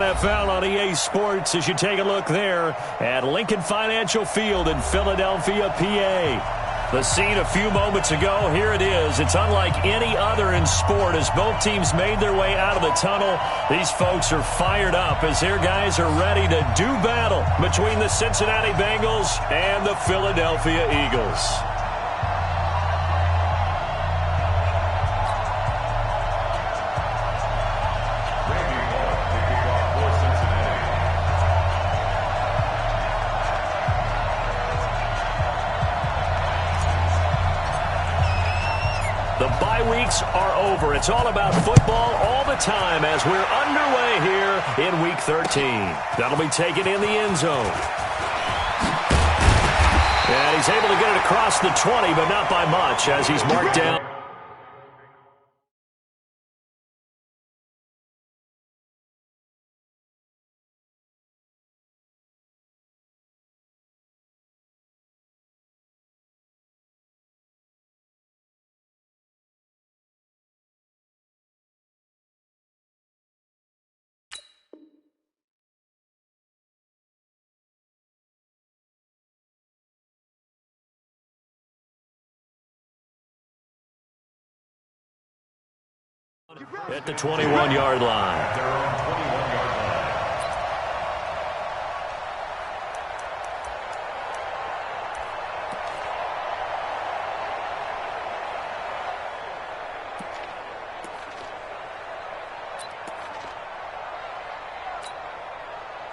NFL on EA Sports as you take a look there at Lincoln Financial Field in Philadelphia, PA. The scene a few moments ago, here it is. It's unlike any other in sport as both teams made their way out of the tunnel. These folks are fired up as their guys are ready to do battle between the Cincinnati Bengals and the Philadelphia Eagles. The bye weeks are over. It's all about football all the time as we're underway here in Week 13. That'll be taken in the end zone. And he's able to get it across the 20, but not by much as he's marked down. At the 21-yard line. They're on 21-yard line.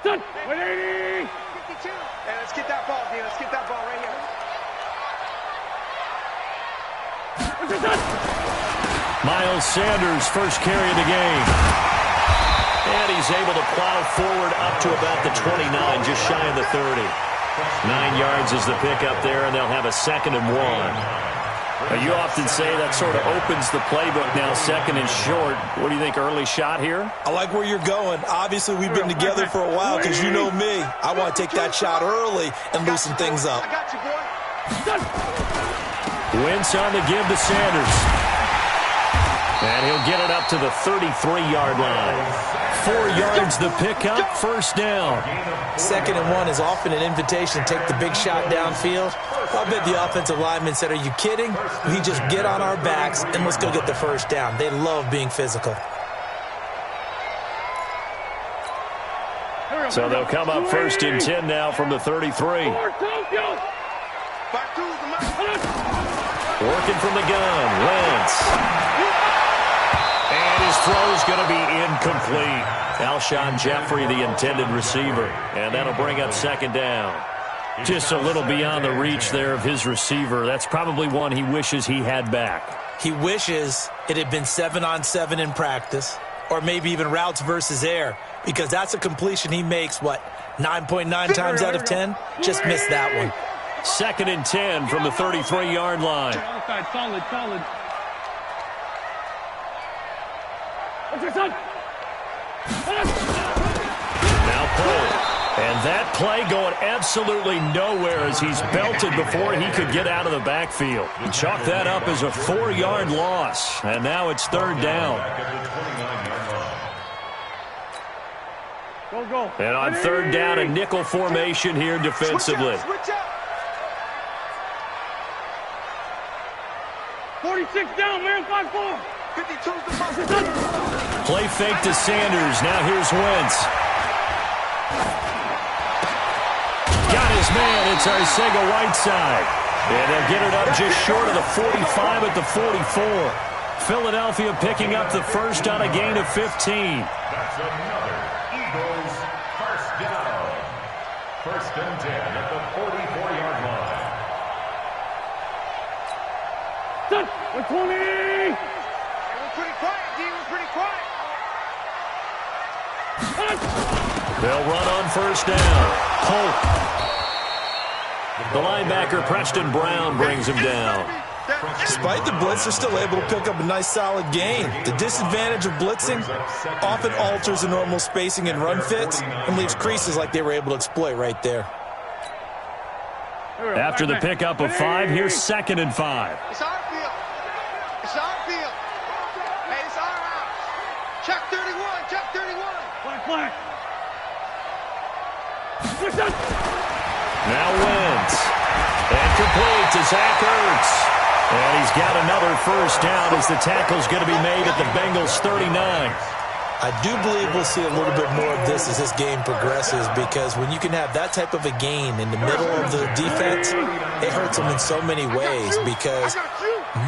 Done. 180. 52. Hey, let's get that ball, D. Let's get that ball right here. What's your done? Miles Sanders' first carry of the game. And he's able to plow forward up to about the 29, just shy of the 30. 9 yards is the pickup there, and they'll have a 2nd and 1. Now, you often say that sort of opens the playbook now, 2nd and short. What do you think, early shot here? I like where you're going. Obviously, we've been together for a while because you know me. I want to take that shot early and loosen things up. I got you, boy. Wentz on the give to Sanders. And he'll get it up to the 33-yard line. 4 yards the pickup, first down. 2nd and 1 is often an invitation to take the big shot downfield. I bet the offensive lineman said, are you kidding? We just get on our backs and let's go get the first down. They love being physical. So they'll come up 1st and 10 now from the 33. Working from the gun, Wentz. And his throw is going to be incomplete. Alshon Jeffrey, the intended receiver. And that'll bring up 2nd down. Just a little beyond the reach there of his receiver. That's probably one he wishes he had back. He wishes it had been 7-on-7 in practice, or maybe even routes versus air, because that's a completion he makes, 9.9 times out of 10? Just missed that one. 2nd and 10 from the 33-yard line. Solid. What's your son? Now pull. And that play going absolutely nowhere as he's belted before he could get out of the backfield. Chalk that up as a 4-yard loss. And now it's 3rd down. Go. And on 3rd down, a nickel formation here defensively. Switch out. 46 down, man. 5-4. 52's the ball. Play fake to Sanders. Now here's Wentz. Got his man. It's Arcega-Whiteside. And they'll get it up just short of the 45 at the 44. Philadelphia picking up the first on a gain of 15. That's another Eagles first down. 1st and 10 at the 44-yard line. Done. 120. We're pretty quiet, D. We're pretty quiet. They'll run on 1st down. Polk. The linebacker, Preston Brown, brings him down. Despite the blitz, they're still able to pick up a nice solid gain. The disadvantage of blitzing often alters the normal spacing and run fits and leaves creases like they were able to exploit right there. After the pickup of 5, here's 2nd and 5. It's our field. It's our field. Hey, it's our house. Check 31. Check 31. Flag. Now Wentz. And complete to Zach Ertz. And he's got another first down as the tackle's going to be made at the Bengals' 39. I do believe we'll see a little bit more of this as this game progresses, because when you can have that type of a gain in the middle of the defense, it hurts them in so many ways, because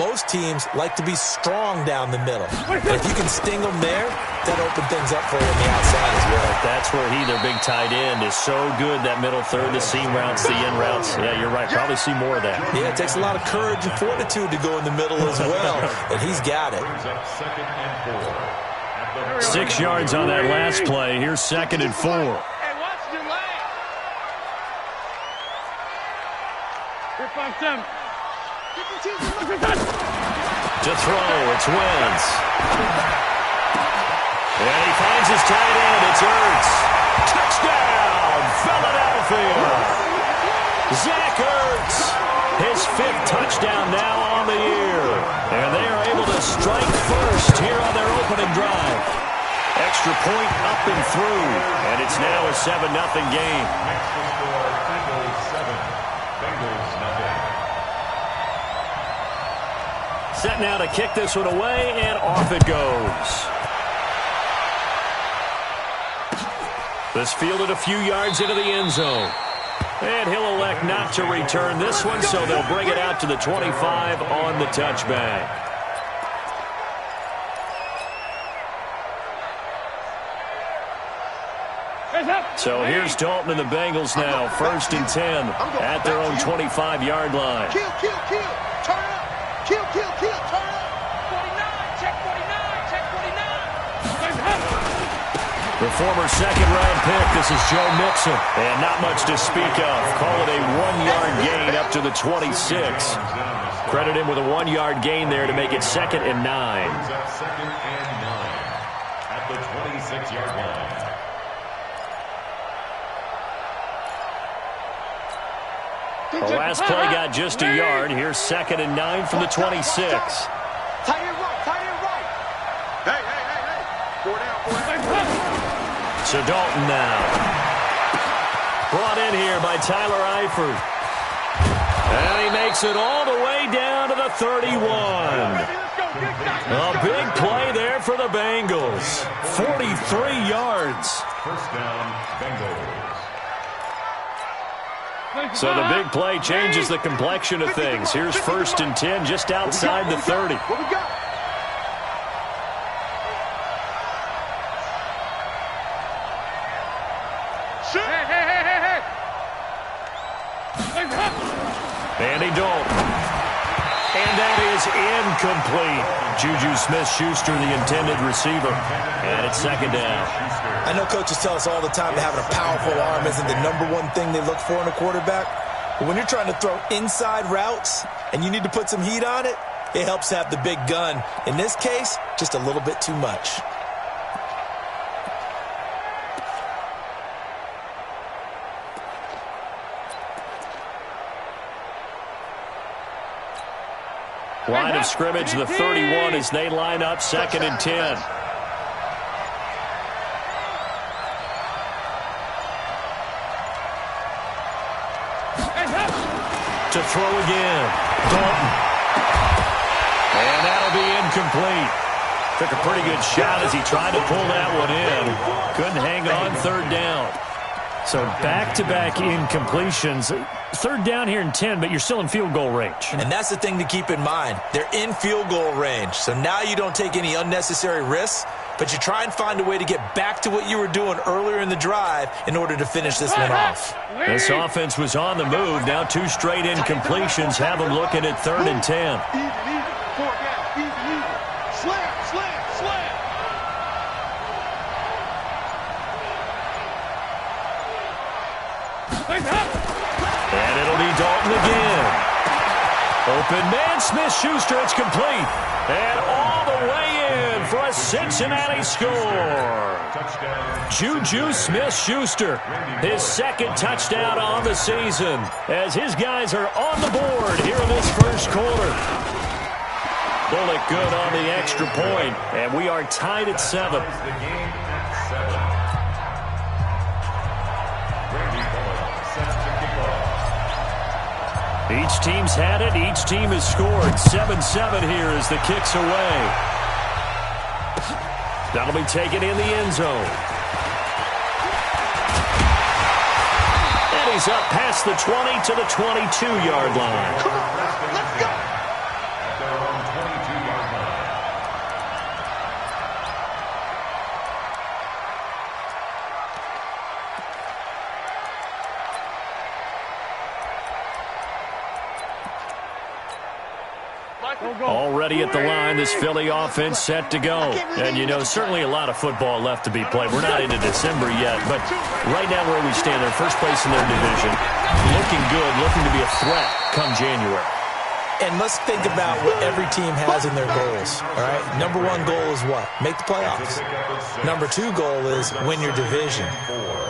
most teams like to be strong down the middle. And if you can sting them there, that opens things up for you on the outside as well. That's where their big tight end, is so good, that middle third, the seam routes, the in routes. Yeah, you're right. Probably see more of that. Yeah, it takes a lot of courage and fortitude to go in the middle as well, and he's got it. 6 yards on that last play. Here's 2nd and 4. Hey, watch your leg. Here, 5-7. To throw, it's Wentz. And he finds his tight end. It's Ertz. Touchdown, Philadelphia. Zach Ertz, his 5th touchdown now on the year. And they are able to strike first here on their opening drive. Extra point up and through. And it's now a 7-0 game. Next to score, Eagles 7, Bengals nothing. Set now to kick this one away, and off it goes. This fielded a few yards into the end zone. And he'll elect not to return this one, so they'll bring it out to the 25 on the touchback. So here's Dalton and the Bengals now, 1st and 10 at their own 25-yard line. Kill, kill, kill. Turn up. Kill, kill, kill. Turn up. 49. Check 49. Check 49. The former second-round pick, this is Joe Mixon. And not much to speak of. Call it a 1-yard gain up to the 26. Credit him with a 1-yard gain there to make it 2nd and 9. 2nd and 9 at the 26-yard line. The last play got just a yard. Here's 2nd and 9 from the 26. Tight end right. Tight end right. Hey, hey, hey, hey. 4 down. So Dalton now. Brought in here by Tyler Eifert. And he makes it all the way down to the 31. A big play there for the Bengals. 43 yards. First down, Bengals. So the big play changes the complexion of things. Here's 1st and 10 just outside the 30. What we got? Hey, hey, hey, hey, hey. Andy Dalton. And that is incomplete. Juju Smith-Schuster, the intended receiver. And it's 2nd down. I know coaches tell us all the time that having a powerful arm isn't the #1 thing they look for in a quarterback. But when you're trying to throw inside routes and you need to put some heat on it, it helps to have the big gun. In this case, just a little bit too much. Line of scrimmage, the 31, as they line up 2nd and 10. To throw again. Dalton. And that'll be incomplete. Took a pretty good shot as he tried to pull that one in. Couldn't hang on, 3rd down. So back-to-back incompletions. 3rd down here and 10, but you're still in field goal range. And that's the thing to keep in mind. They're in field goal range. So now you don't take any unnecessary risks, but you try and find a way to get back to what you were doing earlier in the drive in order to finish this one off. This offense was on the move. Now 2 straight incompletions have them looking at 3rd and 10. Even, 4 down. Even. Slam, slam, slam. And it'll be Dalton again. Open man, Smith-Schuster, it's complete. And all the way in for a Cincinnati score. Juju Smith-Schuster, his 2nd touchdown on the season, as his guys are on the board here in this 1st quarter. Bullock good on the extra point, and we are tied at 7. The game at 7. Each team's had it. Each team has scored. 7-7 here as the kick's away. That'll be taken in the end zone. And he's up past the 20 to the 22-yard line. Come on, let's go. At their own 22-yard line. Already at the line, this Philly offense set to go. And, you know, certainly a lot of football left to be played. We're not into December yet, but right now where we stand, they're first place in their division. Looking good, looking to be a threat come January. And let's think about what every team has in their goals, all right? Number one goal is what? Make the playoffs. Number two goal is win your division.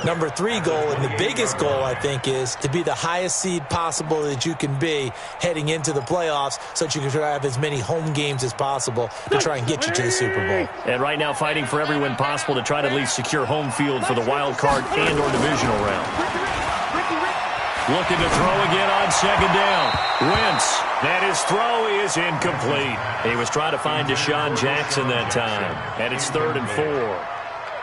Number three goal, and the biggest goal, I think, is to be the highest seed possible that you can be heading into the playoffs so that you can have as many home games as possible to try and get you to the Super Bowl. And right now fighting for every win possible to try to at least secure home field for the wild card and or divisional round. Looking to throw again on second down. Wentz, and his throw is incomplete. He was trying to find Deshaun Jackson that time, and it's 3rd and 4.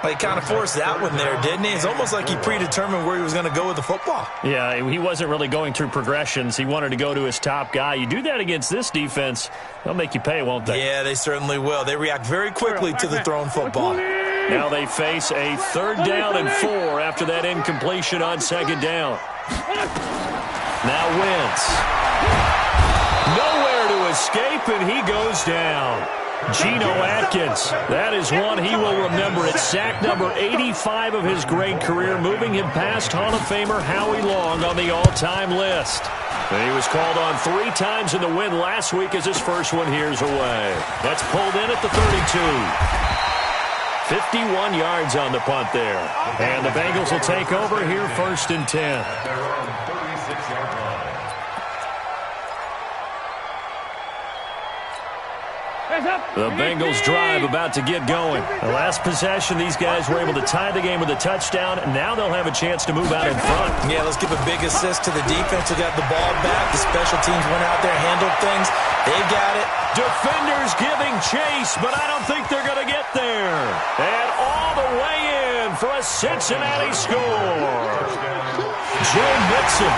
Well, he kind of forced that one there, didn't he? It's almost like he predetermined where he was going to go with the football. Yeah, he wasn't really going through progressions. He wanted to go to his top guy. You do that against this defense, they'll make you pay, won't they? Yeah, they certainly will. They react very quickly to the thrown football. Now they face a 3rd down and 4 after that incompletion on second down. Now Wentz. Nowhere to escape, and he goes down. Geno Atkins, that is one he will remember. It's sack number 85 of his great career, moving him past Hall of Famer Howie Long on the all-time list. And he was called on 3 times in the win last week as his first one here's away. That's pulled in at the 32. 51 yards on the punt there. And the Bengals will take over here 1st and 10. At their own 36-yard line. The Bengals drive about to get going. The last possession, these guys were able to tie the game with a touchdown. Now they'll have a chance to move out in front. Yeah, let's give a big assist to the defense who got the ball back. The special teams went out there, handled things. They got it. Defenders giving chase, but I don't think they're going to get there. And all the way in for a Cincinnati score. Joe Mixon,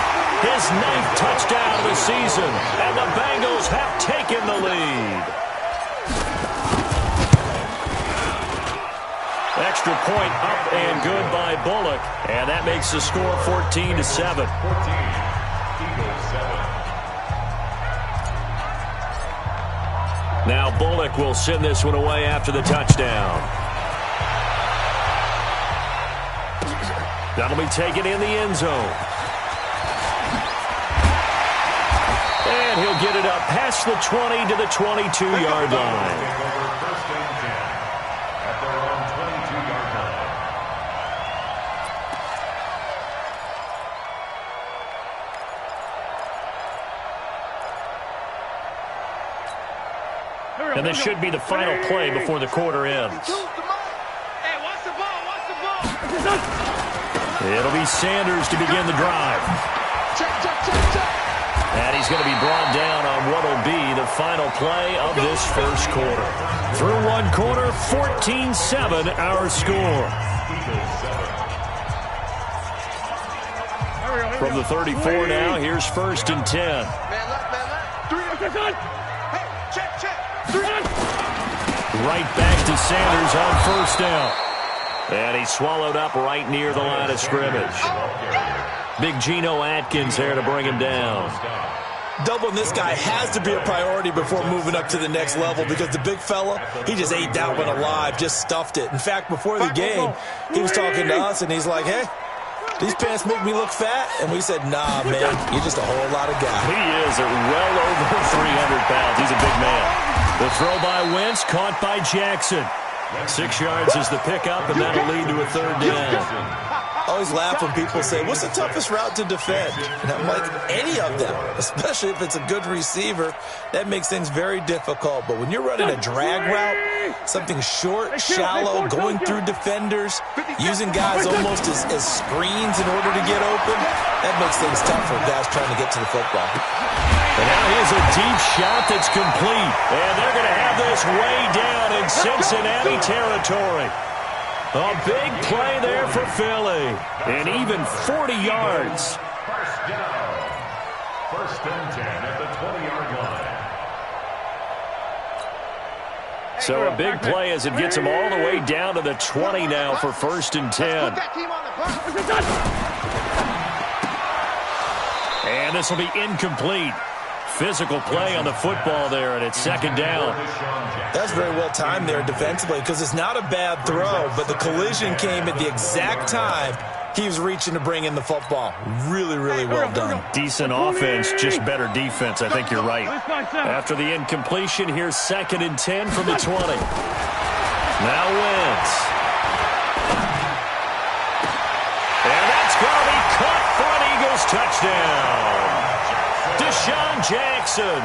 his 9th touchdown of the season, and the Bengals have taken the lead. Extra point up and good by Bullock, and that makes the score 14-7. 14. Eagles 7. Now Bullock will send this one away after the touchdown. That'll be taken in the end zone. And he'll get it up past the 20 to the 22-yard line. And this should be the final play before the quarter ends. Hey, watch the ball, watch the ball. It'll be Sanders to begin the drive. Check, check, check, check. And he's going to be brought down on what will be the final play of this first quarter. Through one quarter, 14-7 our score. From the 34 now, here's 1st and 10. Man left, man left. Hey, check, check. Right back to Sanders on 1st down. And he's swallowed up right near the line of scrimmage. Big Geno Atkins there to bring him down. Doubling this guy has to be a priority before moving up to the next level because the big fella, he just ate that one alive, just stuffed it. In fact, before the game, he was talking to us, and he's like, hey, these pants make me look fat? And we said, nah, man, you're just a whole lot of guy. He is at well over 300 pounds. He's a big man. The throw by Wentz, caught by Jackson. 6 yards is the pickup, and that'll lead to a 3rd down. Oh, always laugh when people say, what's the toughest route to defend? And I'm like, any of them, especially if it's a good receiver. That makes things very difficult. But when you're running a drag route, something short, shallow, going through defenders, using guys almost as screens in order to get open, that makes things tough for guys trying to get to the football. And now here's a deep shot that's complete. And they're going to have this way down in Cincinnati territory. A big play there for Philly. And even 40 yards. First down. First and 10 at the 20-yard line. So a big play as it gets them all the way down to the 20 now for first and 10. And this will be incomplete. Physical play on the football there, and it's second down. That's very well timed there defensively because it's not a bad throw, but the collision came at the exact time he was reaching to bring in the football. Really, really well done. Decent offense, just better defense. I think you're right. After the incompletion, here's second and 10 from the 20. Now Wentz. And that's going to be caught for an Eagles touchdown. Deshaun Jackson,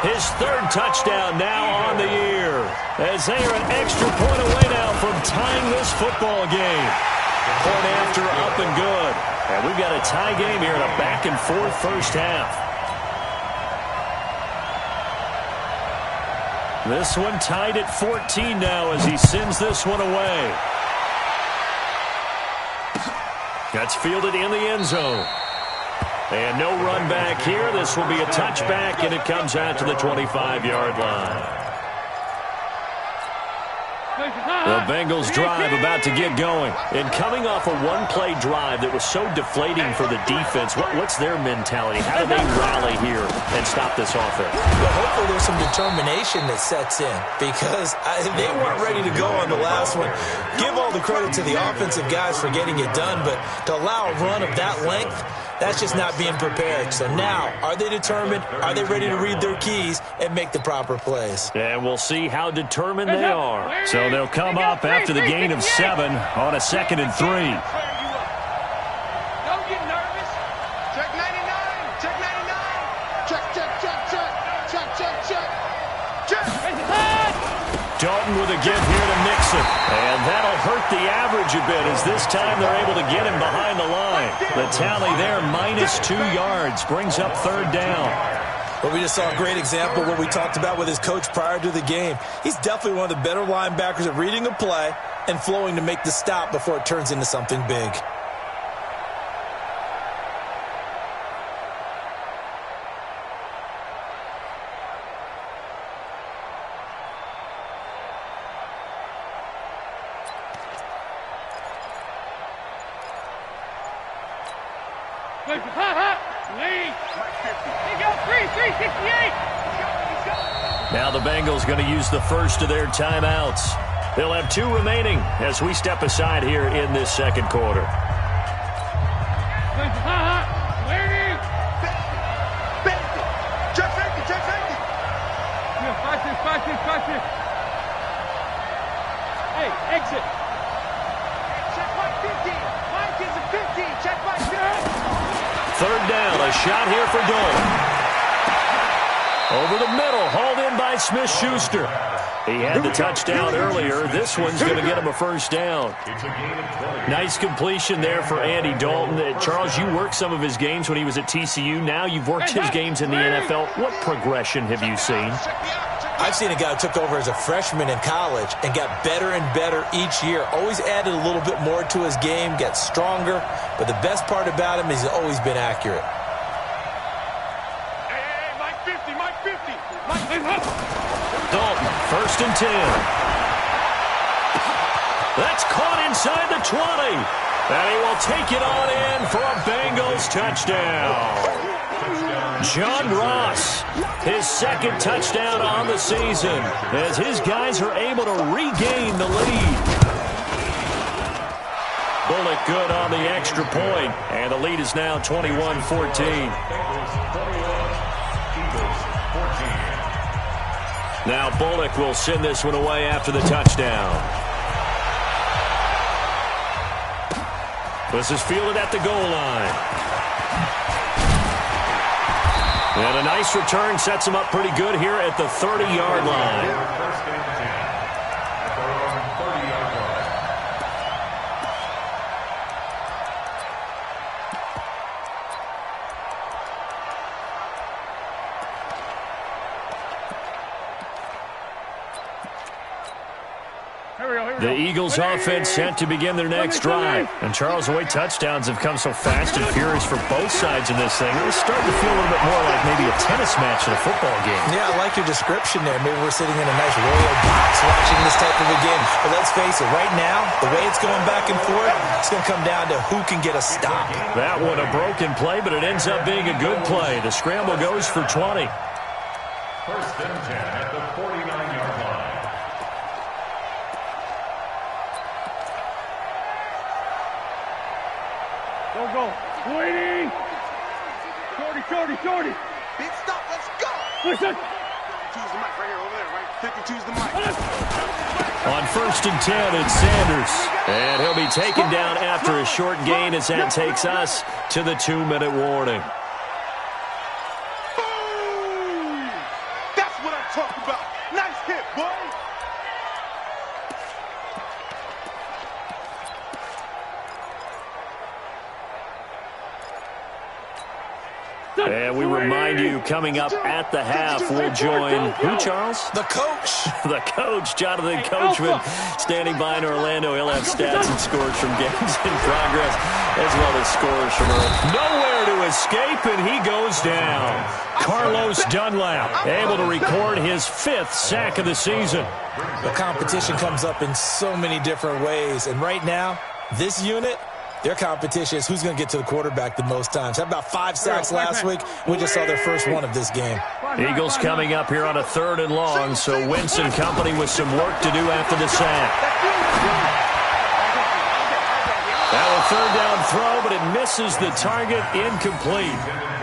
his third touchdown now on the year, as they are an extra point away now from tying this football game. Point after, up and good. And we've got a tie game here in a back-and-forth first half. This one tied at 14 now as he sends this one away. That's fielded in the end zone. And no run back here. This will be a touchback, and it comes out to the 25-yard line. The Bengals drive about to get going. And coming off a one-play drive that was so deflating for the defense, what's their mentality? How do they rally here and stop this offense? Well, hopefully there's some determination that sets in because they weren't ready to go on the last one. Give all the credit to the offensive guys for getting it done, but to allow a run of that length, that's just not being prepared. So now, are they determined? Are they ready to read their keys and make the proper plays? And we'll see how determined they are. So they'll come up after the gain of 7 on a 2nd and 3. Don't get nervous. Check 99. Check 99. Check, check, check, check. Check, check, check. Check. Dalton with a give here to Mixon. And that'll hurt the average a bit as this time they're able to get him behind the line. The tally there, -2 yards, brings up third down. Well, we just saw a great example of what we talked about with his coach prior to the game. He's definitely one of the better linebackers at reading a play and flowing to make the stop before it turns into something big. Now the Bengals going to use the first of their timeouts. They'll have 2 remaining as we step aside here in this second quarter. Hey, exit. Check by 50. Mike is a 50. Check by 50. Third down, a shot here for Dalton. Over the middle, hauled in by Smith-Schuster. He had the touchdown earlier. This one's going to get him a first down. Nice completion there for Andy Dalton. Charles, you worked some of his games when he was at TCU. Now you've worked his games in the NFL. What progression have you seen? I've seen a guy who took over as a freshman in college and got better and better each year. Always added a little bit more to his game, got stronger. But the best part about him is he's always been accurate. Hey, Mike 50, Mike 50. Mike 50. Dalton, first and 10. That's caught inside the 20. And he will take it on in for a Bengals touchdown. John Ross, his second touchdown on the season, as his guys are able to regain the lead. Bullock good on the extra point, and the lead is now 21-14. Now Bullock will send this one away after the touchdown. This is fielded at the goal line. And a nice return sets him up pretty good here at the 30-yard line. First and 10 at their own 30-yard line. The Eagles offense set to begin their next drive. And Charles, the way touchdowns have come so fast and furious for both sides in this thing, it's starting to feel a little bit more like maybe a tennis match in a football game. Yeah, I like your description there. Maybe we're sitting in a nice royal box watching this type of a game. But let's face it, right now, the way it's going back and forth, it's going to come down to who can get a stop. That one a broken play, but it ends up being a good play. The scramble goes for 20. First and 10 at the 49-yard line. Go. 20. Shorty. Big stop, let's go. Listen. 52's the mic right here, over there, right? 52's the mic. On first and 10, it's Sanders. And he'll be taken down after a short gain as that takes us to the 2-minute warning. Boom! That's what I'm talking about. Nice hit, boy. And we remind you, coming up at the half, we'll join who, Charles? The coach. The coach, Jonathan Coachman, standing by in Orlando. He'll have stats and scores from games in progress, as well as scores from early. Nowhere to escape, and he goes down. Carlos Dunlap, able to record his 5th sack of the season. The competition comes up in so many different ways. And right now, this unit, their competition is who's going to get to the quarterback the most times. Had about 5 sacks last week. We just saw their first one of this game. Eagles coming up here on a 3rd and long, so Wentz and company with some work to do after the sack. That was 3rd down throw, but it misses the target, incomplete.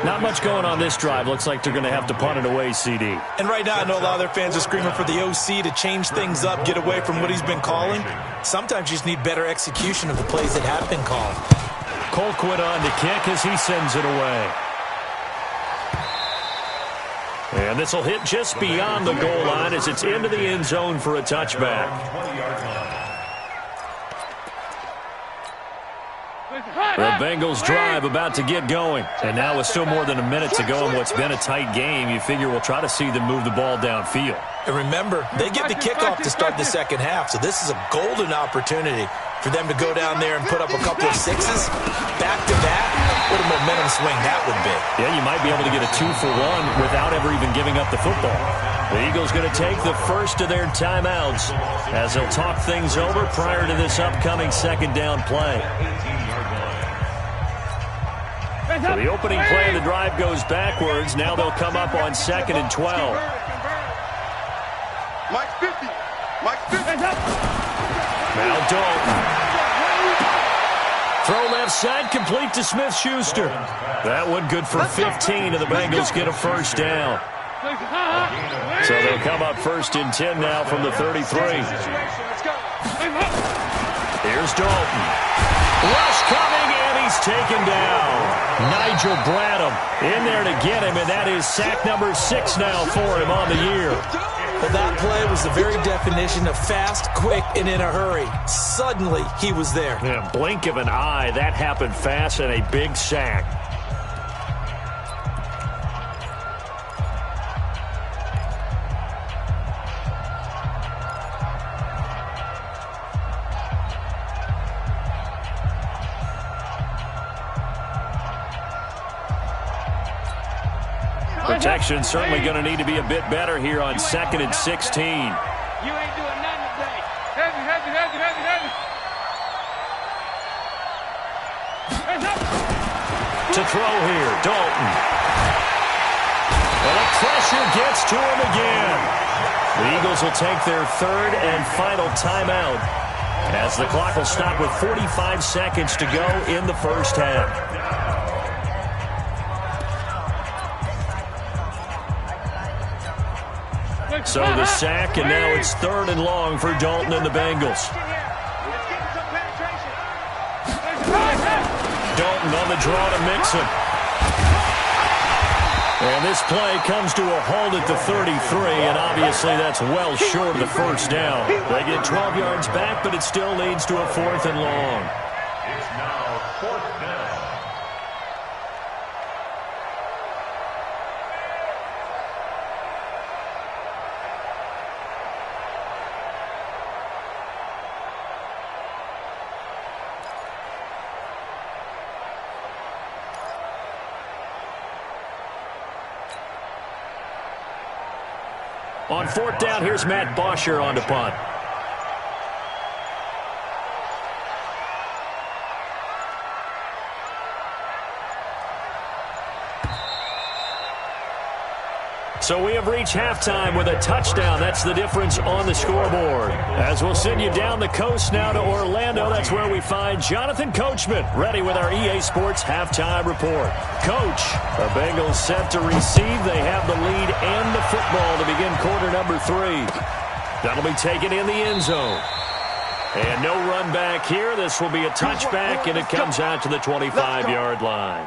Not much going on this drive. Looks like they're going to have to punt it away, CD. And right now, I know a lot of their fans are screaming for the OC to change things up, get away from what he's been calling. Sometimes you just need better execution of the plays that have been called. Colquitt on to kick as he sends it away. And this will hit just beyond the goal line as it's into the end zone for a touchback. 20-yard line. The Bengals drive about to get going. And now with still more than a minute to go in what's been a tight game, you figure we'll try to see them move the ball downfield. And remember, they get the kickoff to start the second half, so this is a golden opportunity for them to go down there and put up a couple of sixes back-to-back. What a momentum swing that would be. Yeah, you might be able to get a 2-for-1 without ever even giving up the football. The Eagles going to take the first of their timeouts as they'll talk things over prior to this upcoming second down play. So the opening play of the drive goes backwards. Now they'll come up on 2nd and 12. Mike's 50. Mike's 50. Now Dalton. Throw left side, complete to Smith-Schuster. That one good for 15, and the Bengals get a first down. So they'll come up 1st and 10 now from the 33. Here's Dalton. Rush coming, and he's taken down. Nigel Bradham in there to get him, and that is sack number 6 now for him on the year. Well, that play was the very definition of fast, quick, and in a hurry. Suddenly, he was there. Yeah, blink of an eye, that happened fast, and a big sack. Protection certainly going to need to be a bit better here on 2nd and 16. You ain't doing nothing today. Heavy. To throw here, Dalton. And the pressure gets to him again. The Eagles will take their 3rd and final timeout as the clock will stop with 45 seconds to go in the first half. So the sack, and now it's 3rd and long for Dalton and the Bengals. the draw to Mixon. And this play comes to a halt at the 33, and obviously that's well short of the first down. They get 12 yards back, but it still leads to a 4th and long. It's now 4th down. On 4th down, here's Matt Bosher on to punt. So we have reached halftime with a touchdown. That's the difference on the scoreboard. As we'll send you down the coast now to Orlando, that's where we find Jonathan Coachman, ready with our EA Sports halftime report. Coach, the Bengals set to receive. They have the lead and the football to begin quarter number 3. That'll be taken in the end zone. And no run back here. This will be a touchback, and it comes out to the 25-yard line.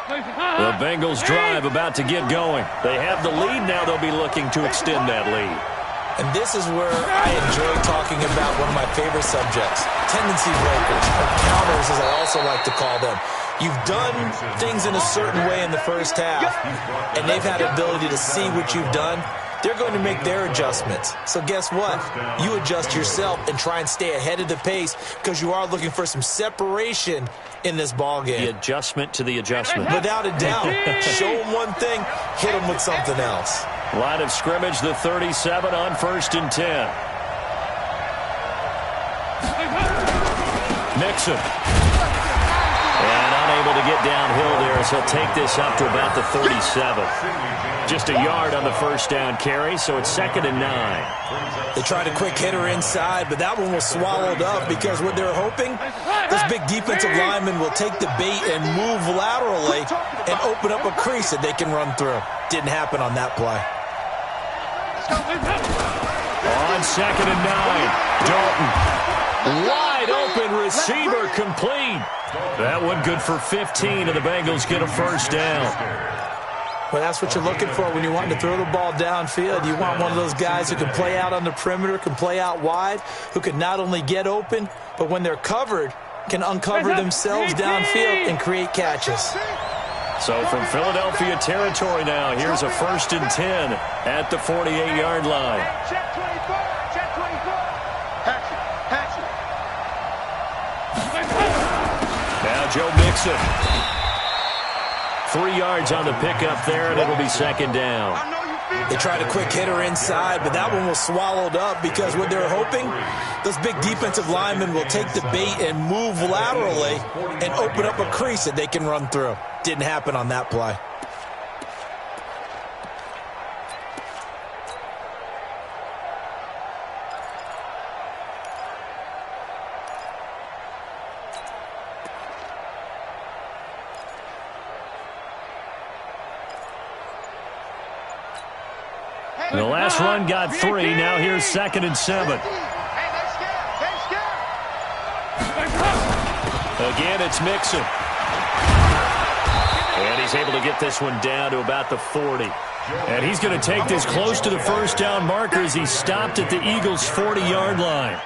The Bengals drive about to get going. They have the lead. Now they'll be looking to extend that lead. And this is where I enjoy talking about one of my favorite subjects, tendency breakers, or counters as I also like to call them. You've done things in a certain way in the first half, and they've had the ability to see what you've done. They're going to make their adjustments. So guess what? You adjust yourself and try and stay ahead of the pace because you are looking for some separation in this ball game. The adjustment to the adjustment. Without a doubt. Show them one thing, hit them with something else. Line of scrimmage, the 37 on 1st and 10. Mixon. And unable to get downhill there as he'll take this up to about the 37. Just a yard on the first down carry, so it's 2nd and 9. They tried a quick hitter inside, but that one was swallowed up because what they're hoping, this big defensive lineman will take the bait and move laterally and open up a crease that they can run through. Didn't happen on that play. On 2nd and 9, Dalton. Wide open receiver complete. That one good for 15, and the Bengals get a first down. Well, that's what you're looking for when you want to throw the ball downfield. You want one of those guys who can play out on the perimeter, can play out wide, who can not only get open, but when they're covered, can uncover themselves downfield and create catches. So from Philadelphia territory now, here's a 1st and 10 at the 48-yard line. Check 24. Check 24. Hatch it. Now Joe Mixon. 3 yards on the pickup there, and it'll be 2nd down. They tried a quick hitter inside, but that one was swallowed up because what they're hoping, those big defensive linemen will take the bait and move laterally and open up a crease that they can run through. Didn't happen on that play. The last run got 3. Now here's 2nd and 7. Again, it's Mixon. And he's able to get this one down to about the 40. And he's going to take this close to the first down marker as he stopped at the Eagles' 40-yard line.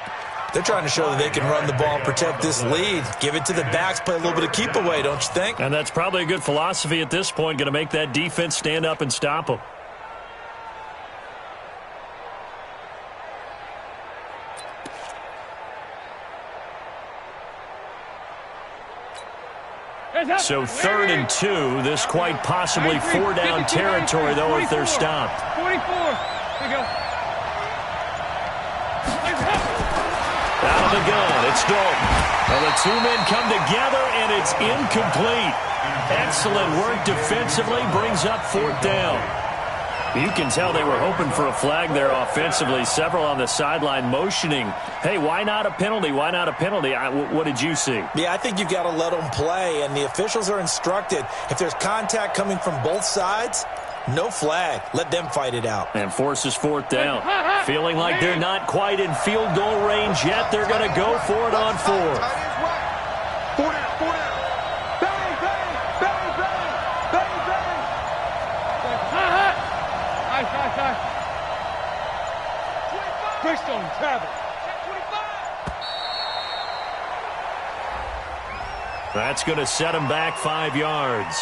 They're trying to show that they can run the ball and protect this lead. Give it to the backs, play a little bit of keep away, don't you think? And that's probably a good philosophy at this point, going to make that defense stand up and stop them. So 3rd and 2, this quite possibly 4-down territory, though, if they're stopped. 44. Here we go. Out of the gun, it's Dalton. Well, the two men come together, and it's incomplete. Excellent work defensively, brings up 4th down. You can tell they were hoping for a flag there offensively. Several on the sideline motioning, hey, why not a penalty? Why not a penalty? What did you see? Yeah, I think you've got to let them play, and the officials are instructed. If there's contact coming from both sides, No flag. Let them fight it out. And forces fourth down. Feeling like they're not quite in field goal range yet. They're going to go for it on fourth. Four down, four down. Bang, bang, bang, bang, bang, bang. Nice. Bristol travel. That's going to set him back 5 yards.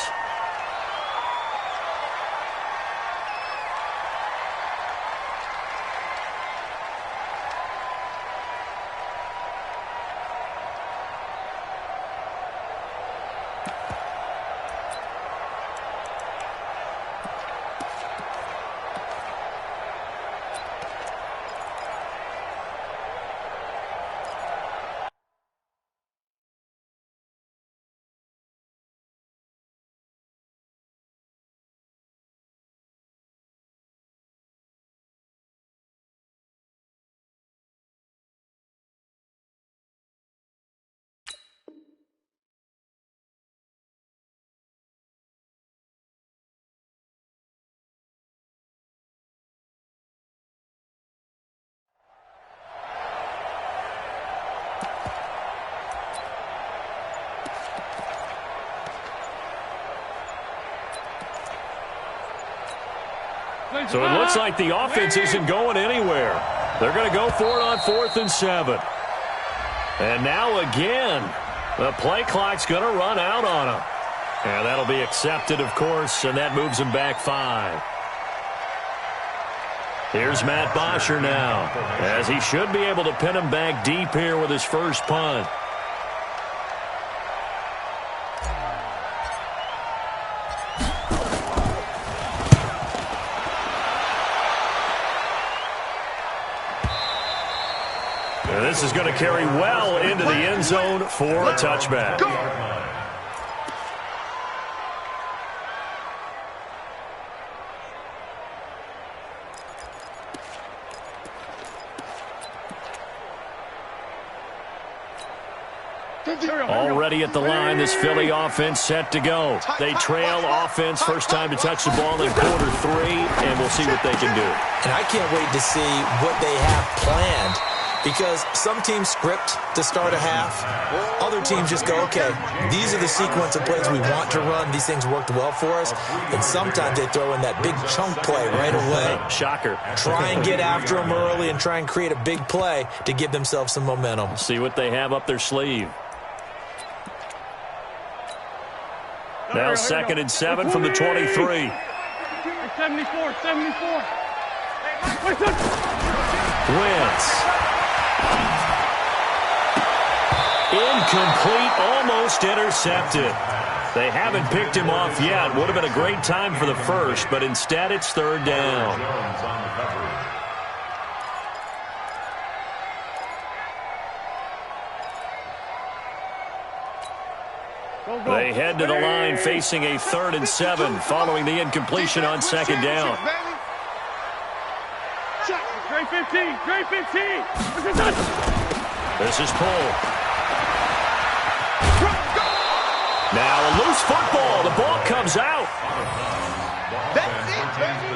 So it looks like the offense isn't going anywhere. They're going to go for it on 4th and 7. And now again, the play clock's going to run out on them. And that'll be accepted, of course, and that moves them back 5. Here's Matt Bosher now, as he should be able to pin him back deep here with his first punt. And this is going to carry well into the end zone for a touchback. Already at the line, this Philly offense set to go. They trail offense, first time to touch the ball in quarter 3, and we'll see what they can do. And I can't wait to see what they have planned, because some teams script to start a half. Other teams just go, okay, these are the sequence of plays we want to run. These things worked well for us. And sometimes they throw in that big chunk play right away. Shocker. Try and get after them early and try and create a big play to give themselves some momentum. See what they have up their sleeve. Now 2nd and 7 from the 23. 74. Wentz. Incomplete, almost intercepted. They haven't picked him off yet. Would have been a great time for the first, but instead it's 3rd down. They head to the line facing a 3rd and 7 following the incompletion on 2nd down. Great 15. This is pulled. Now a loose football. The ball comes out. That's it, baby.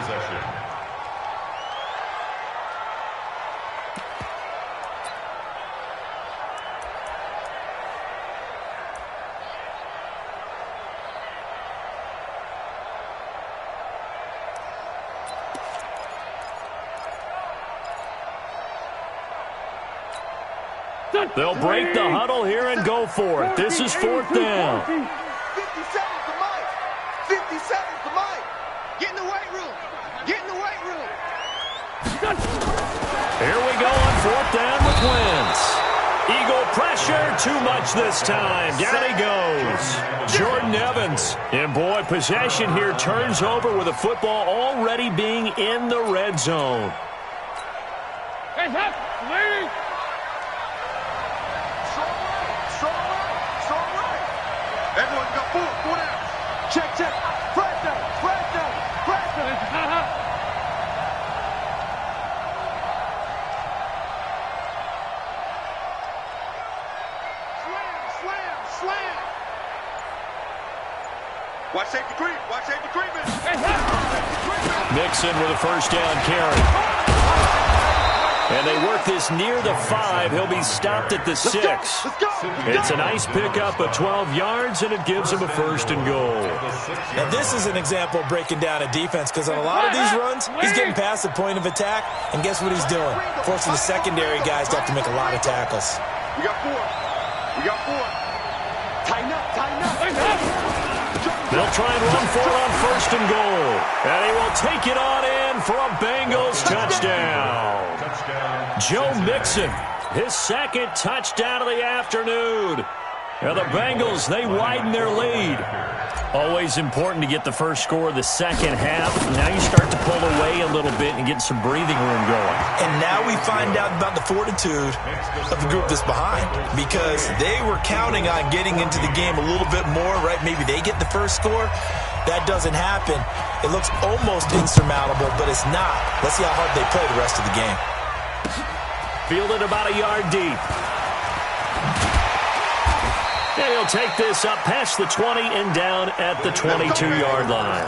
They'll break the huddle here and go for it. This is 4th down. 50 seconds to Mike. 50 seconds to Mike. Get in the weight room. Get in the weight room. Here we go on 4th down with Wentz. Eagle pressure, too much this time. Down he goes. Jordan Evans. And boy, possession here turns over with the football already being in the red zone. Everyone got 4 down. Check. Flash down. Slam. Watch safety creep, man. Mixon with a first down carry. And they work this near the 5. He'll be stopped at the 6. It's a nice pickup of 12 yards, and it gives him a first and goal. Now, this is an example of breaking down a defense, because on a lot of these runs, he's getting past the point of attack, and guess what he's doing? Forcing the secondary guys to have to make a lot of tackles. We got 4. We got 4. Tighten up, tighten up. They'll try and run for it on first and goal. And he will take it on in for a Bengals touchdown. Joe Mixon, his second touchdown of the afternoon. Now the Bengals, they widen their lead. Always important to get the first score of the second half. Now you start to pull away a little bit and get some breathing room going. And now we find out about the fortitude of the group that's behind, because they were counting on getting into the game a little bit more, right? Maybe they get the first score. That doesn't happen. It looks almost insurmountable, but it's not. Let's see how hard they play the rest of the game. Fielded about a yard deep. And he'll take this up past the 20 and down at the 22-yard line.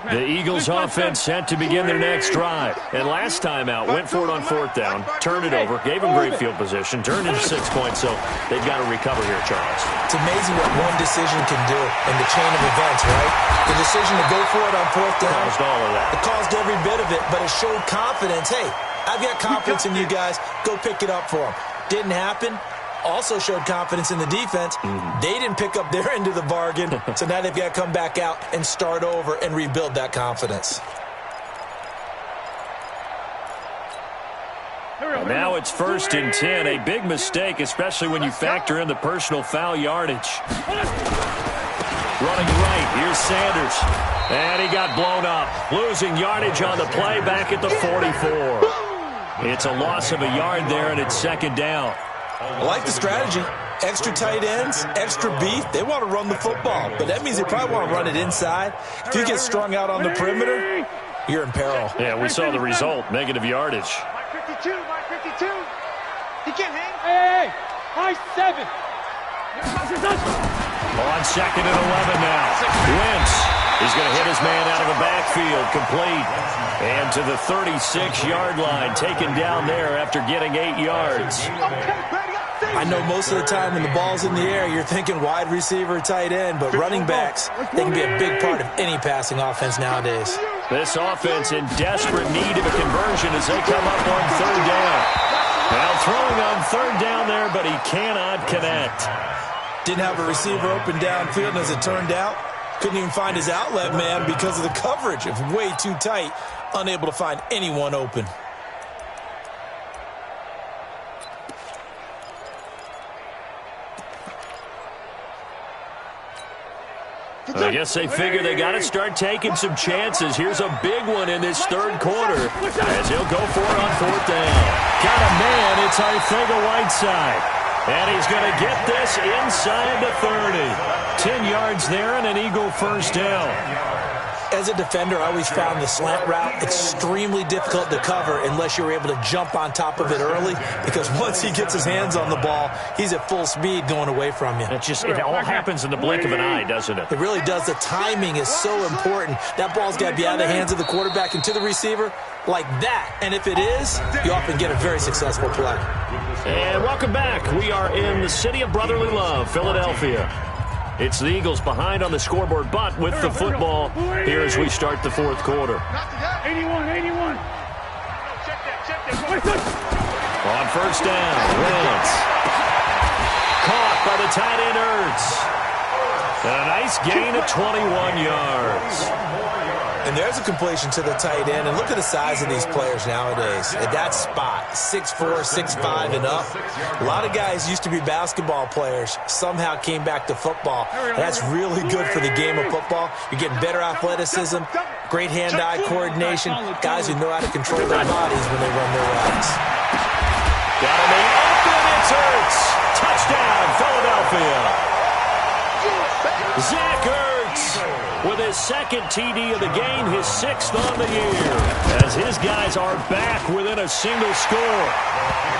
The Eagles offense set to begin their next drive. And last time out, went for it on fourth down, turned it over, gave them great field position, turned into 6 points, so they've got to recover here, Charles. It's amazing what one decision can do in the chain of events, right? The decision to go for it on fourth down. Caused all of that. It caused every bit of it, but it showed confidence. Hey, I've got confidence in you guys. Go pick it up for them. Didn't happen. Also showed confidence in the defense. They didn't pick up their end of the bargain, so now they've got to come back out and start over and rebuild that confidence. Now it's 1st and 10. A big mistake, especially when you factor in the personal foul yardage. Running right, here's Sanders. And he got blown up. Losing yardage on the play back at the 44. It's a loss of a yard there, and it's second down. I like the strategy. Extra tight ends, extra beef. They want to run the football, but that means they probably want to run it inside. If you get strung out on the perimeter, you're in peril. Yeah, we saw the result, negative yardage. Mike 52, Mike 52. He can't hang. Hey, high 7. On 2nd and 11 now. Wentz is going to hit his man out of the backfield, complete. And to the 36-yard line, taken down there after getting 8 yards. I know most of the time when the ball's in the air, you're thinking wide receiver, tight end, but running backs, they can be a big part of any passing offense nowadays. This offense in desperate need of a conversion as they come up on 3rd down. Now throwing on 3rd down there, but he cannot connect. Didn't have a receiver open downfield, and as it turned out, couldn't even find his outlet man because of the coverage. It was way too tight, unable to find anyone open. I guess they figure they got to start taking some chances. Here's a big one in this 3rd quarter as he'll go for it on 4th down. Got a man. It's Arcega-Whiteside. And he's going to get this inside the 30. 10 yards there and an Eagle first down. As a defender, I always found the slant route extremely difficult to cover unless you're able to jump on top of it early, because once he gets his hands on the ball, he's at full speed going away from you. It all happens in the blink of an eye, doesn't it? It really does. The timing is so important. That ball's got to be out of the hands of the quarterback and to the receiver like that. And if it is, you often get a very successful play. And welcome back. We are in the city of brotherly love, Philadelphia. It's the Eagles behind on the scoreboard, but with the football here as we start the 4th quarter. 81. On 1st down, Wentz. Caught by the tight end Ertz. And a nice gain of 21 yards. And there's a completion to the tight end. And look at the size of these players nowadays. At that spot, 6'4", 6'5", and up. A lot of guys used to be basketball players, somehow came back to football. And that's really good for the game of football. You're getting better athleticism, great hand-eye coordination, guys who know how to control their bodies when they run their routes. Got him in open, it's Ertz. Touchdown, Philadelphia. Zach Ertz with his second TD of the game, his 6th on the year, as his guys are back within a single score.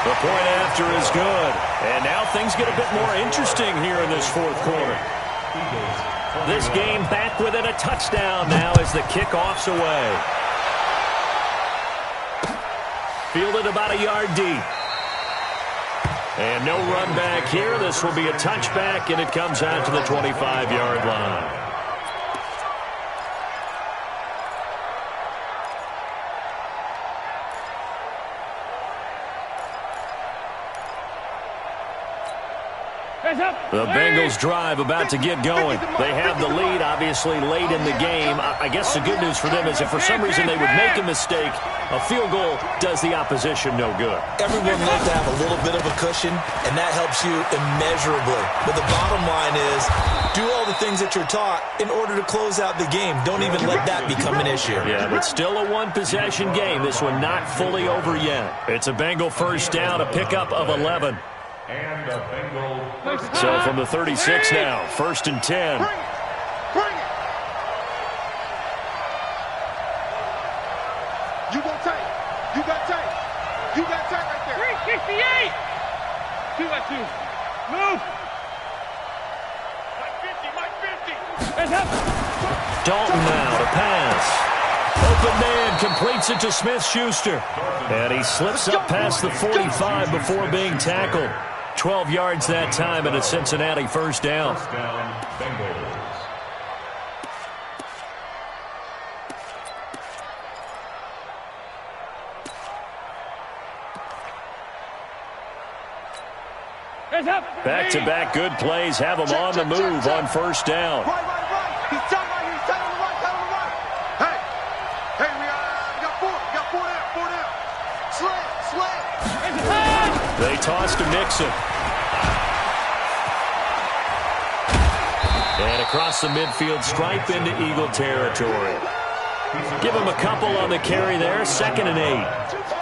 The point after is good. And now things get a bit more interesting here in this fourth quarter. This game back within a touchdown now as the kickoff's away. Fielded about a yard deep. And no run back here. This will be a touchback, and it comes out to the 25-yard line. The Bengals drive about to get going. They have the lead, obviously, late in the game. I guess the good news for them is if for some reason they would make a mistake, a field goal does the opposition no good. Everyone loves to have a little bit of a cushion, and that helps you immeasurably. But the bottom line is, do all the things that you're taught in order to close out the game. Don't even let that become an issue. Yeah, but still a one-possession game. This one not fully over yet. It's a Bengal first down, a pickup of 11. And a Bengal first So down. from the 36 now, 1st and 10. Bring it. Bring it. You got tape. You got tape. You got tape right there. 368. 2-2. Move. Mike 50. Hands up. Dalton now to pass. Open man completes it to Smith-Schuster. And he slips up past the 45 before being tackled. 12 yards that time and a Cincinnati first down. First down, Bengals. Hands up. Back-to-back good plays have him on the move on first down. Right. He's tight right here. He's tight on the right. Tight on the right. Hey, we got four. We got four down. Slam. They toss to Mixon. And across the midfield stripe into Eagle territory. Give him a couple on the carry there. 2nd and 8.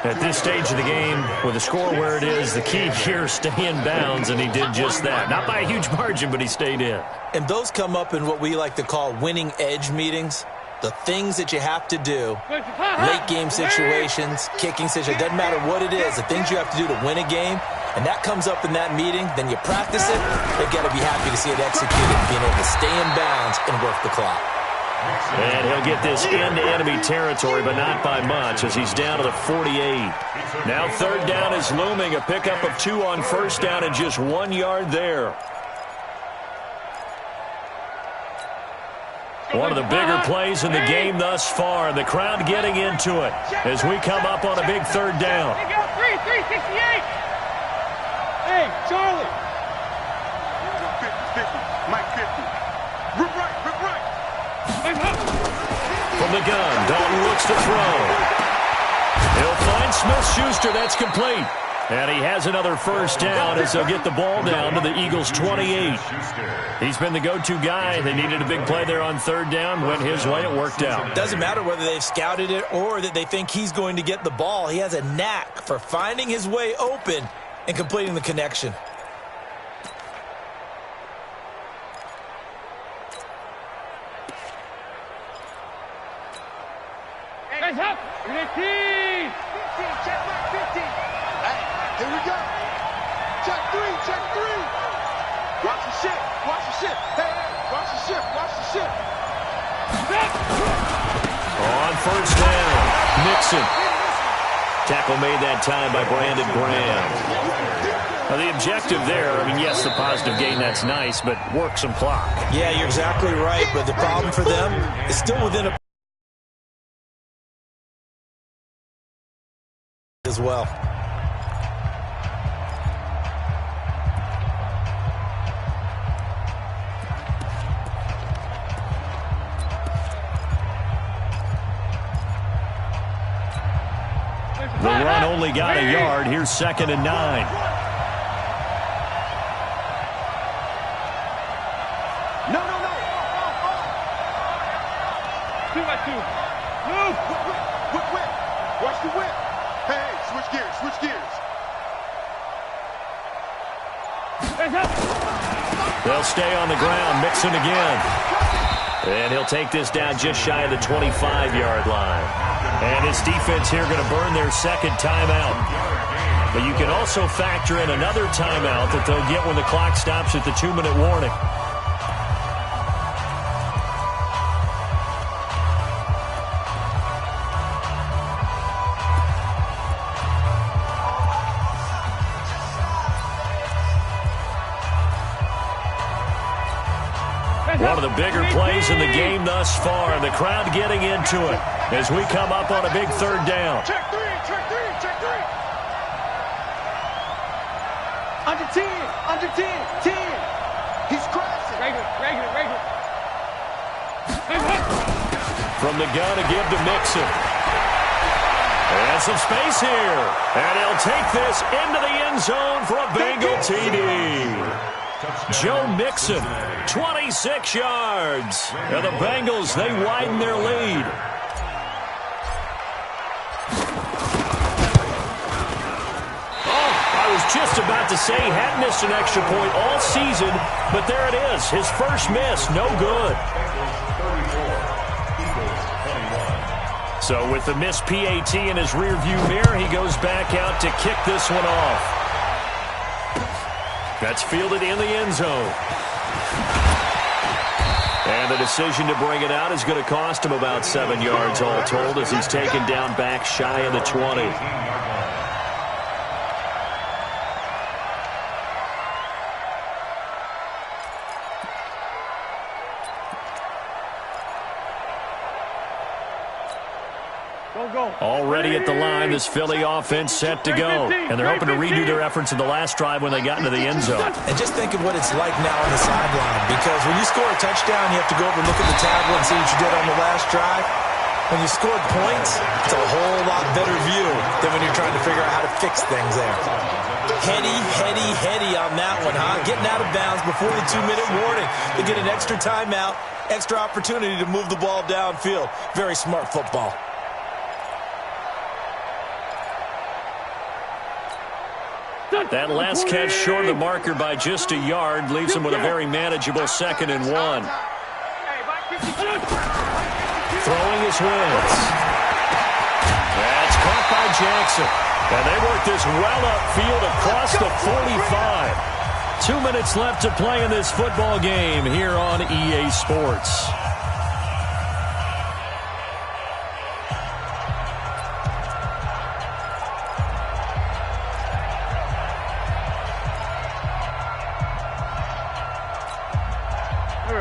At this stage of the game, with the score where it is, the key here, stay in bounds, and he did just that. Not by a huge margin, but he stayed in. And those come up in what we like to call winning edge meetings. The things that you have to do, late game situations, kicking situations, doesn't matter what it is, the things you have to do to win a game, and that comes up in that meeting, then you practice it, they've got to be happy to see it executed, being able to stay in bounds and work the clock. And he'll get this into enemy territory, but not by much, as he's down to the 48. Now 3rd down is looming, a pickup of 2 on first down and just 1 yard there. One of the bigger plays in the game thus far. The crowd getting into it as we come up on a big 3rd down. 368. Hey, Charlie. 50. Mike 50. Rip right. From the gun, Dalton looks to throw. He'll find Smith-Schuster. That's complete. And he has another first down as they'll get the ball down to the Eagles' 28. He's been the go-to guy. They needed a big play there on 3rd down. Went his way. It worked out. Doesn't matter whether they've scouted it or that they think he's going to get the ball. He has a knack for finding his way open and completing the connection. Hands up. 15. Check back 50. Hey, here we go. Check three. Watch the ship. Hey, watch the ship. On first down, Mixon. Tackle made that time by Brandon Graham. Now the objective there, I mean, yes, the positive gain, that's nice, but work some clock. Yeah, you're exactly right, but the problem for them is still within a as well. The run only got a yard. Here's 2nd and 9. No. 2-2. Move. Whip. Watch the whip. Hey, switch gears. Hands up. They'll stay on the ground. Mixon again. And he'll take this down just shy of the 25-yard line. And his defense here going to burn their second timeout. But you can also factor in another timeout that they'll get when the clock stops at the 2-minute warning. One of the bigger plays in the game thus far, and the crowd getting into it as we come up on a big third down. Check three, check three, check three. Under 10, under 10, 10. He's crashing. Regular. From the gun to give to Mixon. And some space here. And he'll take this into the end zone for a Bengal TD. Joe Mixon, 26 yards. And the Bengals, they widen their lead. Oh, I was just about to say he hadn't missed an extra point all season, but there it is. His first miss, no good. So with the missed PAT in his rearview mirror, he goes back out to kick this one off. That's fielded in the end zone. And the decision to bring it out is going to cost him about 7 yards all told as he's taken down back shy of the 20. Already at the line, this Philly offense set to go. And they're hoping to redo their efforts in the last drive when they got into the end zone. And just think of what it's like now on the sideline. Because when you score a touchdown, you have to go over and look at the tablet and see what you did on the last drive. When you scored points, it's a whole lot better view than when you're trying to figure out how to fix things there. Heady on that one, huh? Getting out of bounds before the 2-minute warning. They get an extra timeout, extra opportunity to move the ball downfield. Very smart football. That last catch short of the marker by just a yard leaves him with a very manageable 2nd and 1. Throwing his wins. That's caught by Jackson. And they work this well upfield across the 45. 2 minutes left to play in this football game here on EA Sports.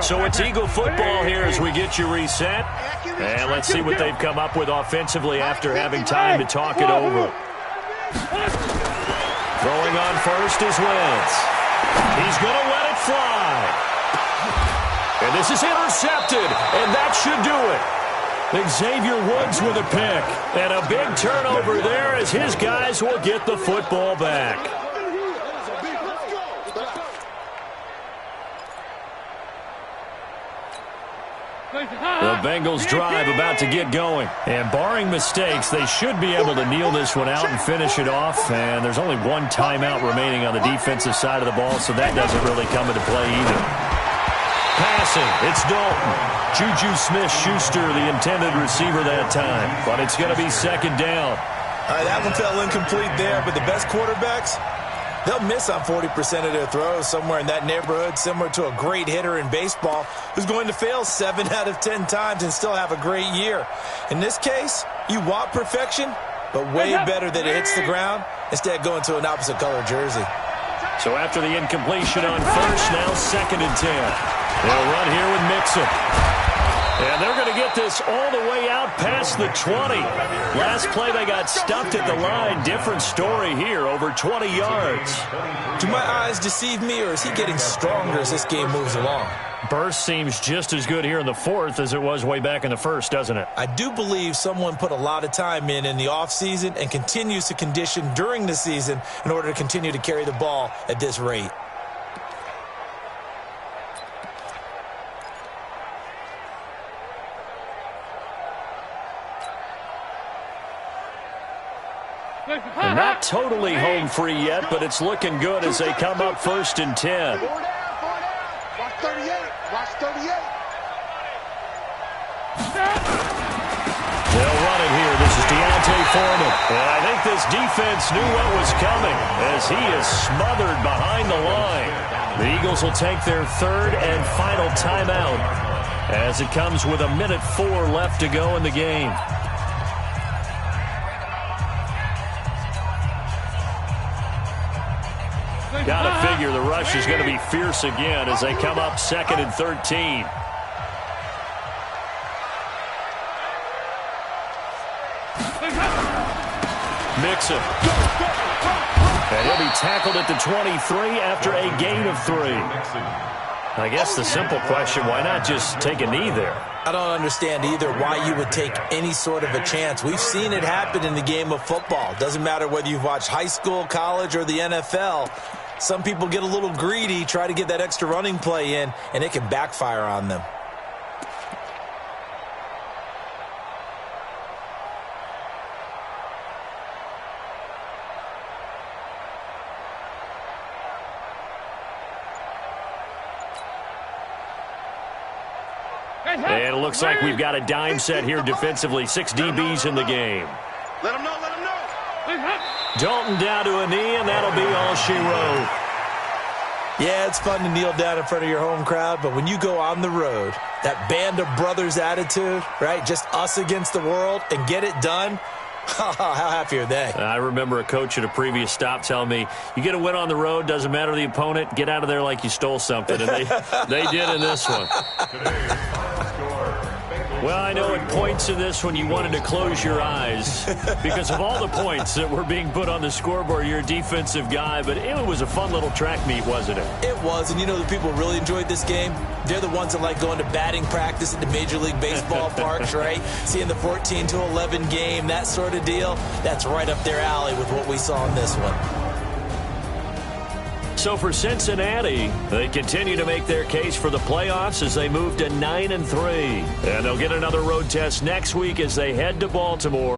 So it's Eagle football here as we get you reset. And let's see what they've come up with offensively after having time to talk it over. Throwing on first is Wentz. He's going to let it fly. And this is intercepted, and that should do it. Xavier Woods with a pick. And a big turnover there as his guys will get the football back. The Bengals drive about to get going. And barring mistakes, they should be able to kneel this one out and finish it off. And there's only one timeout remaining on the defensive side of the ball, so that doesn't really come into play either. Passing, it's Dalton. Juju Smith-Schuster, the intended receiver that time. But it's going to be 2nd down. All right, that one fell incomplete there, but the best quarterbacks, they'll miss on 40% of their throws, somewhere in that neighborhood, similar to a great hitter in baseball who's going to fail 7 out of 10 times and still have a great year. In this case, you want perfection, but way better that it hits the ground instead of going to an opposite color jersey. So after the incompletion on first, now 2nd and 10. They'll run here with Mixon. And they're going to get this all the way out past the 20. Last play, they got stuffed at the line. Different story here, over 20 yards. Do my eyes deceive me, or is he getting stronger as this game moves along? Burst seems just as good here in the 4th as it was way back in the 1st, doesn't it? I do believe someone put a lot of time in the offseason and continues to condition during the season in order to continue to carry the ball at this rate. And not totally home free yet, but it's looking good as they come up 1st and 10. Watch 38. Watch 38. D'Onta Foreman. And I think this defense knew what was coming as he is smothered behind the line. The Eagles will take their third and final timeout as it comes with 1:04 left to go in the game. Got to figure the rush is going to be fierce again as they come up 2nd and 13. Mixon. And he'll be tackled at the 23 after a gain of 3. I guess the simple question, why not just take a knee there? I don't understand either why you would take any sort of a chance. We've seen it happen in the game of football. Doesn't matter whether you've watched high school, college, or the NFL. Some people get a little greedy, try to get that extra running play in, and it can backfire on them. And it looks like we've got a dime set here defensively. 6 DBs in the game. Let him know, let him know. Dalton down to a knee, and that'll be all she wrote. Yeah, it's fun to kneel down in front of your home crowd, but when you go on the road, that band of brothers attitude, right, just us against the world, and get it done, how happy are they? I remember a coach at a previous stop telling me, you get a win on the road, doesn't matter the opponent, get out of there like you stole something, and they did in this one. Well, I know at points in this one you wanted to close your eyes because of all the points that were being put on the scoreboard. You're a defensive guy, but it was a fun little track meet, wasn't it? It was, and you know the people who really enjoyed this game? They're the ones that like going to batting practice at the Major League Baseball parks, right? Seeing the 14-11 game, that sort of deal. That's right up their alley with what we saw in this one. So for Cincinnati, they continue to make their case for the playoffs as they move to 9-3. And they'll get another road test next week as they head to Baltimore.